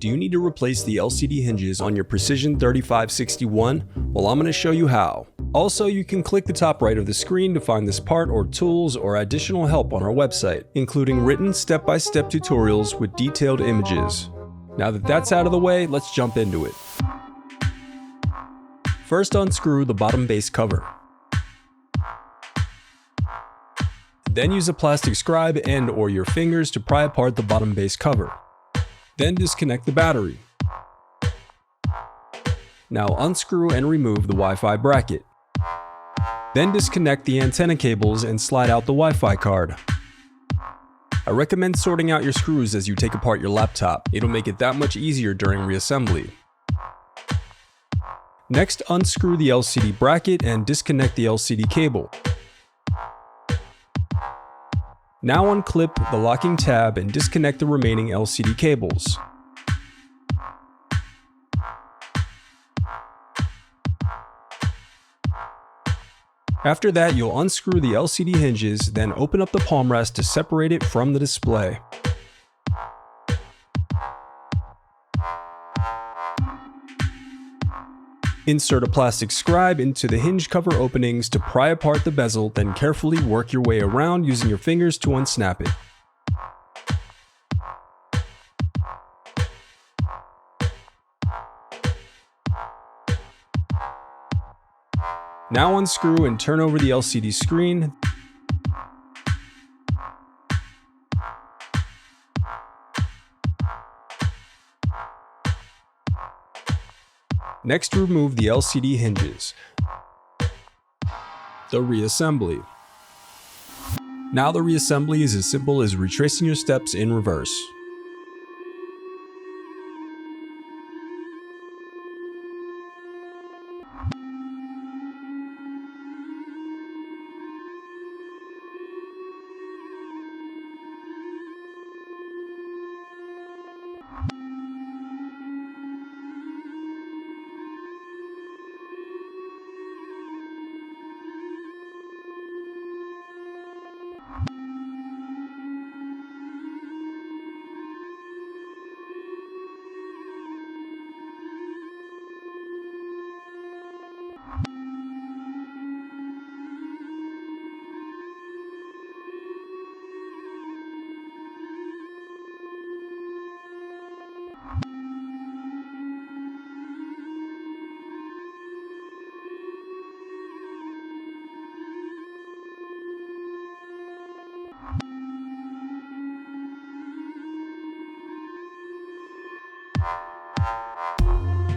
Do you need to replace the LCD hinges on your Precision 3561? Well, I'm going to show you how. Also, you can click the top right of the screen to find this part or tools or additional help on our website, including written step-by-step tutorials with detailed images. Now that that's out of the way, let's jump into it. First, unscrew the bottom base cover. Then use a plastic scribe and/or your fingers to pry apart the bottom base cover. Then disconnect the battery. Now unscrew and remove the Wi-Fi bracket. Then disconnect the antenna cables and slide out the Wi-Fi card. I recommend sorting out your screws as you take apart your laptop. It'll make it that much easier during reassembly. Next, unscrew the LCD bracket and disconnect the LCD cable. Now unclip the locking tab and disconnect the remaining LCD cables. After that, you'll unscrew the LCD hinges, then open up the palm rest to separate it from the display. Insert a plastic scribe into the hinge cover openings to pry apart the bezel, then carefully work your way around using your fingers to unsnap it. Now unscrew and turn over the LCD screen. Next, remove the LCD hinges. The reassembly. Now the reassembly is as simple as retracing your steps in reverse.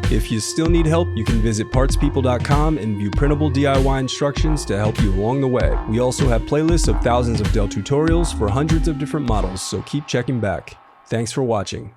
If you still need help, you can visit partspeople.com and view printable DIY instructions to help you along the way. We also have playlists of thousands of Dell tutorials for hundreds of different models, so keep checking back. Thanks for watching.